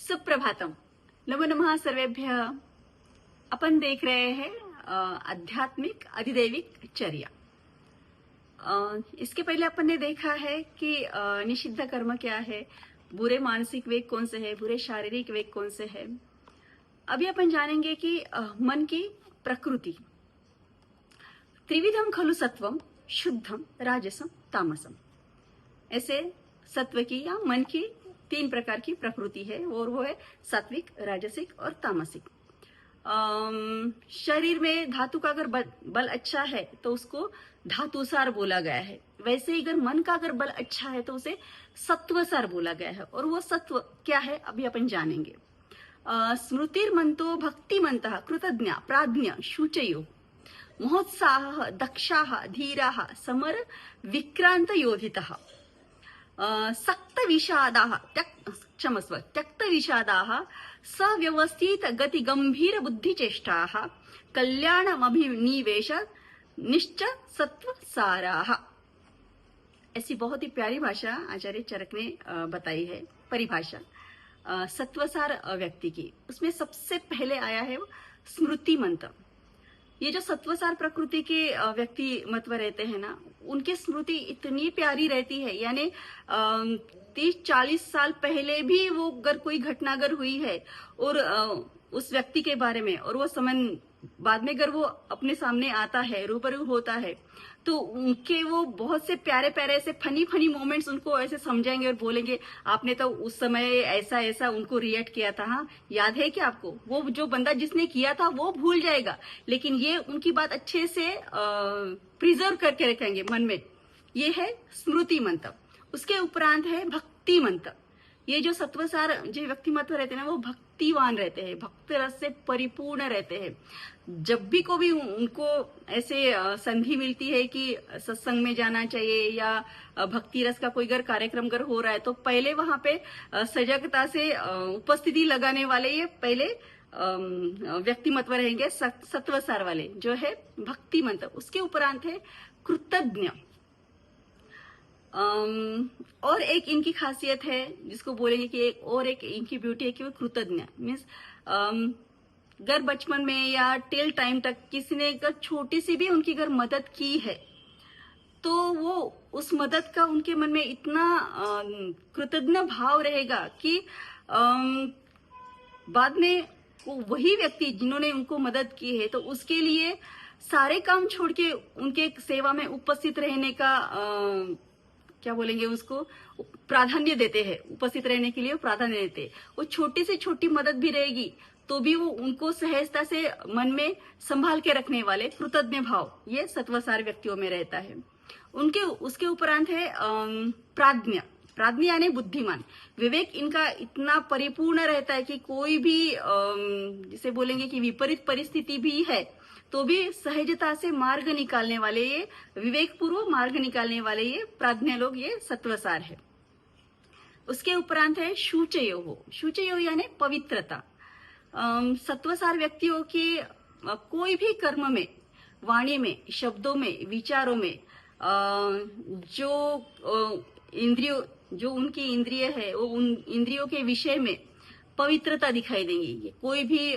सुप्रभातम। नमो नमः सर्वेभ्यः। अपन देख रहे हैं आध्यात्मिक अधिदैविक चर्या। इसके पहले अपन ने देखा है कि निषिद्ध कर्म क्या है, बुरे मानसिक वेग कौन से है, बुरे शारीरिक वेग कौन से है। अभी अपन जानेंगे कि मन की प्रकृति। त्रिविधम खलु सत्वम शुद्धम राजसम तामसम। ऐसे सत्व की या मन की 3 प्रकार की प्रकृति है और वो है सात्विक, राजसिक और तामसिक। शरीर में धातु का अगर बल अच्छा है तो उसको धातुसार बोला गया है। वैसे ही अगर मन का अगर बल अच्छा है तो उसे सत्वसार बोला गया है। और वो सत्व क्या है अभी अपन जानेंगे। स्मृतिर्मन्तो भक्तिमन्तः कृतज्ञा प्राज्ञ शुचयो महोत्साहः दक्षाः धीराः समर विक्रांत योधितः सक्त विषादाः त्यक्त विषादाः सव्यवस्थित गति गंभीर बुद्धि चेष्टाः कल्याणमभिनिवेश निश्च सत्व साराः। ऐसी बहुत ही प्यारी भाषा आचार्य चरक ने बताई है परिभाषा सत्वसार व्यक्ति की। उसमें सबसे पहले आया है वो स्मृति मंत्र। ये जो सत्वसार प्रकृति के व्यक्ति महत्व रहते हैं ना, उनकी स्मृति इतनी प्यारी रहती है, यानी 30-40 साल पहले भी वो अगर कोई घटना अगर हुई है और उस व्यक्ति के बारे में, और वो समय बाद में अगर वो अपने सामने आता है, रूबरू होता है, तो उनके वो बहुत से प्यारे प्यारे ऐसे फनी मोमेंट्स उनको ऐसे समझाएंगे और बोलेंगे आपने तो उस समय ऐसा ऐसा उनको रिएक्ट किया था। हाँ, याद है क्या आपको? वो जो बंदा जिसने किया था वो भूल जाएगा, लेकिन ये उनकी बात अच्छे से प्रिजर्व करके रखेंगे मन में। ये है स्मृति मंत्र। उसके उपरांत है भक्ति मंत्र। ये जो सत्वसार जो व्यक्तिमत्व रहते हैं ना, वो भक्तिवान रहते हैं, भक्त रस से परिपूर्ण रहते हैं। जब भी को भी उनको ऐसे संधि मिलती है कि सत्संग में जाना चाहिए या भक्ति रस का कोई अगर कार्यक्रम अगर हो रहा है, तो पहले वहां पे सजगता से उपस्थिति लगाने वाले ये पहले व्यक्तिमत्व रहेंगे सत्वसार वाले, जो है भक्ति मंत्र। उसके उपरांत है कृतज्ञ। और एक इनकी खासियत है जिसको बोलेंगे कि एक इनकी ब्यूटी है कि वो कृतज्ञ मीन्स अगर बचपन में या टिल टाइम तक किसी ने अगर छोटी सी भी उनकी अगर मदद की है तो वो उस मदद का उनके मन में इतना कृतज्ञ भाव रहेगा कि बाद में वही व्यक्ति जिन्होंने उनको मदद की है तो उसके लिए सारे काम छोड़ के उनके सेवा में उपस्थित रहने का क्या बोलेंगे उसको प्राधान्य देते हैं। उपस्थित रहने के लिए प्राधान्य देते हैं। वो छोटी से छोटी मदद भी रहेगी तो भी वो उनको सहजता से मन में संभाल के रखने वाले कृतज्ञ भाव ये सत्वसार व्यक्तियों में रहता है। उसके उपरांत है प्राज्ञ। प्राज्ञ यानी बुद्धिमान। विवेक इनका इतना परिपूर्ण रहता है कि कोई भी जिसे बोलेंगे कि विपरीत परिस्थिति भी है तो भी सहजता से मार्ग निकालने वाले, ये विवेक पूर्व मार्ग निकालने वाले ये प्राज्ञ लोग, ये सत्वसार है। उसके उपरांत है शुचयो। शुचयो यानी पवित्रता। सत्वसार व्यक्तियों की कोई भी कर्म में, वाणी में, शब्दों में, विचारों में जो उनकी इंद्रिय है वो उन इंद्रियों के विषय में पवित्रता दिखाई देंगी। कोई भी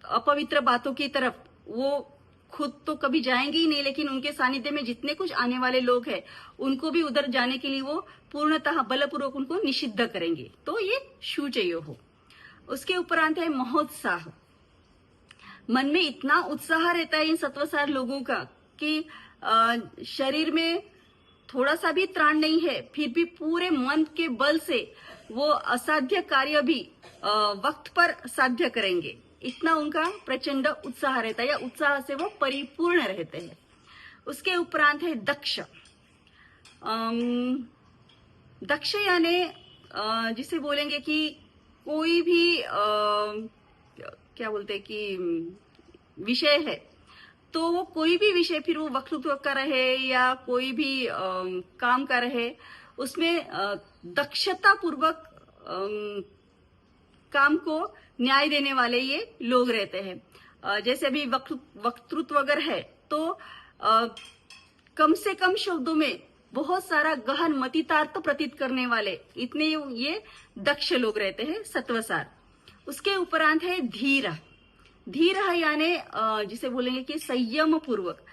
अपवित्र बातों की तरफ वो खुद तो कभी जाएंगे ही नहीं, लेकिन उनके सानिध्य में जितने कुछ आने वाले लोग हैं उनको भी उधर जाने के लिए वो पूर्णतः बलपूर्वक उनको निषिद्ध करेंगे। तो ये शुचयो हो। उसके उपरांत है महोत्साह। मन में इतना उत्साह रहता है इन सत्वसार लोगों का कि शरीर में थोड़ा सा भी त्राण नहीं है, फिर भी पूरे मन के बल से वो असाध्य कार्य भी वक्त पर साध्य करेंगे। इतना उनका प्रचंड उत्साह रहता है, या उत्साह से वो परिपूर्ण रहते हैं। उसके उपरांत है दक्ष। दक्ष यानी जिसे बोलेंगे कि कोई भी क्या बोलते हैं कि विषय है तो वो कोई भी विषय, फिर वो वक्तृत्व का रहे या कोई भी काम का रहे, उसमें दक्षता पूर्वक काम को न्याय देने वाले ये लोग रहते हैं। जैसे अभी वक्तृत्व अगर है तो कम से कम शब्दों में बहुत सारा गहन मतितार्थ प्रतीत करने वाले, इतने ये दक्ष लोग रहते हैं सत्वसार। उसके उपरांत है धीर। धीर यानी जिसे बोलेंगे कि संयम पूर्वक,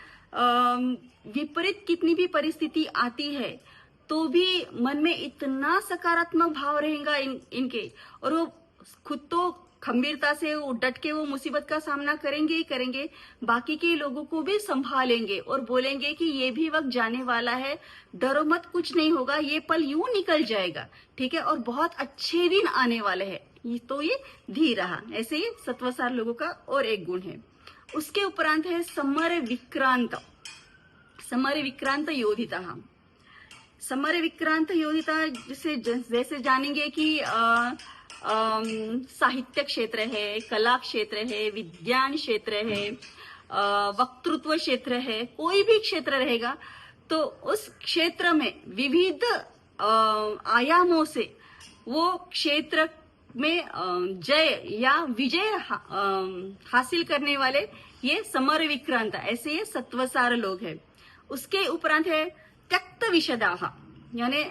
विपरीत कितनी भी परिस्थिति आती है तो भी मन में इतना सकारात्मक भाव रहेगा इनके, और वो खुद तो खंबीरता से वो डट के वो मुसीबत का सामना करेंगे ही करेंगे, बाकी के लोगों को भी संभालेंगे और बोलेंगे कि ये भी वक्त जाने वाला है, डरो मत, कुछ नहीं होगा, ये पल यूं निकल जाएगा, ठीक है, और बहुत अच्छे दिन आने वाले हैं। तो ये धीर रहा। ऐसे ही सत्वसार लोगों का और एक गुण है। उसके उपरांत है समर विक्रांत। समर विक्रांत योधिता। समर विक्रांत योधिता जैसे जानेंगे कि साहित्य क्षेत्र है, कला क्षेत्र है, विज्ञान क्षेत्र है, वक्तृत्व क्षेत्र है, कोई भी क्षेत्र रहेगा तो उस क्षेत्र में विविध आयामों से वो क्षेत्र में जय या विजय हासिल करने वाले ये समर विक्रांत, ऐसे ये सत्वसार लोग हैं। उसके उपरांत है त्यक्त विशदाह, यानी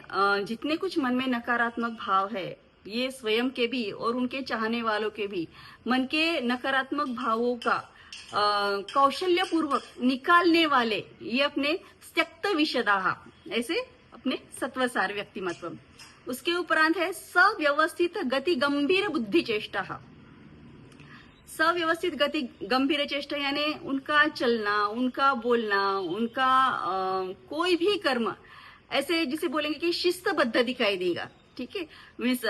जितने कुछ मन में नकारात्मक भाव है, ये स्वयं के भी और उनके चाहने वालों के भी मन के नकारात्मक भावों का कौशल्य पूर्वक निकालने वाले ये अपने त्यक्त विशदाह, ऐसे अपने सत्वसार व्यक्तिमत्व। उसके उपरांत है सव्यवस्थित गति गंभीर बुद्धि चेष्टा। सव्यवस्थित गति गंभीर चेष्टा यानी उनका चलना, उनका बोलना, उनका कोई भी कर्म ऐसे जिसे बोलेंगे कि शिस्तबद्ध दिखाई देगा, ठीक है। मीन्स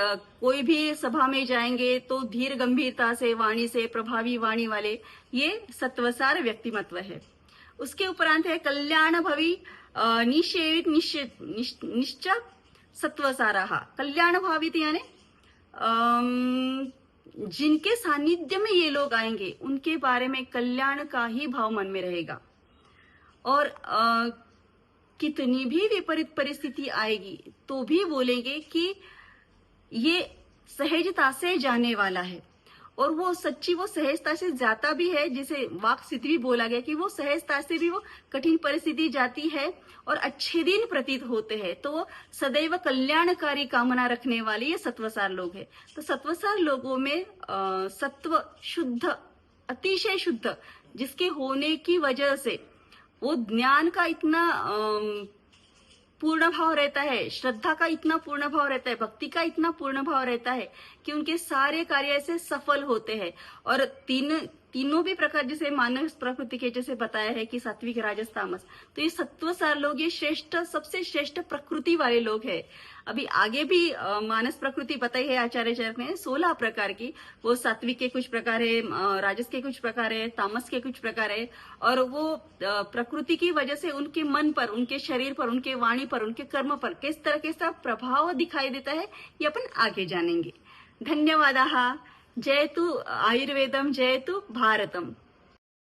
कोई भी सभा में जाएंगे तो धीर गंभीरता से वाणी से, प्रभावी वाणी वाले ये सत्वसार व्यक्तिमत्व है। उसके उपरांत है कल्याण भवी निषेवित निश्चय सत्वसारा। कल्याण भावित यानी जिनके सानिध्य में ये लोग आएंगे उनके बारे में कल्याण का ही भाव मन में रहेगा, और कितनी भी विपरीत परिस्थिति आएगी तो भी बोलेंगे कि ये सहजता से जाने वाला है, और वो सच्ची वो सहजता से जाता भी है, जिसे वाक सिद्ध भी बोला गया कि वो सहजता से भी वो कठिन परिस्थिति जाती है और अच्छे दिन प्रतीत होते हैं, तो वो सदैव कल्याणकारी कामना रखने वाले ये सत्वसार लोग हैं। तो सत्वसार लोगों में सत्व शुद्ध, अतिशय शुद्ध जिसके होने की वजह से वो ज्ञान का इतना पूर्ण भाव रहता है, श्रद्धा का इतना पूर्ण भाव रहता है, भक्ति का इतना पूर्ण भाव रहता है कि उनके सारे कार्य ऐसे सफल होते हैं। और तीनों भी प्रकार, जैसे मानव प्रकृति के जैसे बताया है कि सात्विक, राजस, तामस, तो ये सत्वसार लोग ये श्रेष्ठ, सबसे श्रेष्ठ प्रकृति वाले लोग हैं। अभी आगे भी मानस प्रकृति बताई है आचार्य चरक ने 16 प्रकार की। वो सात्विक के कुछ प्रकार है, राजस के कुछ प्रकार है, तामस के कुछ प्रकार है, और वो प्रकृति की वजह से उनके मन पर, उनके शरीर पर, उनके वाणी पर, उनके कर्म पर किस तरह प्रभाव दिखाई देता है ये अपन आगे जानेंगे। धन्यवादाः। जयतु आयुर्वेदम, जयतु भारतम।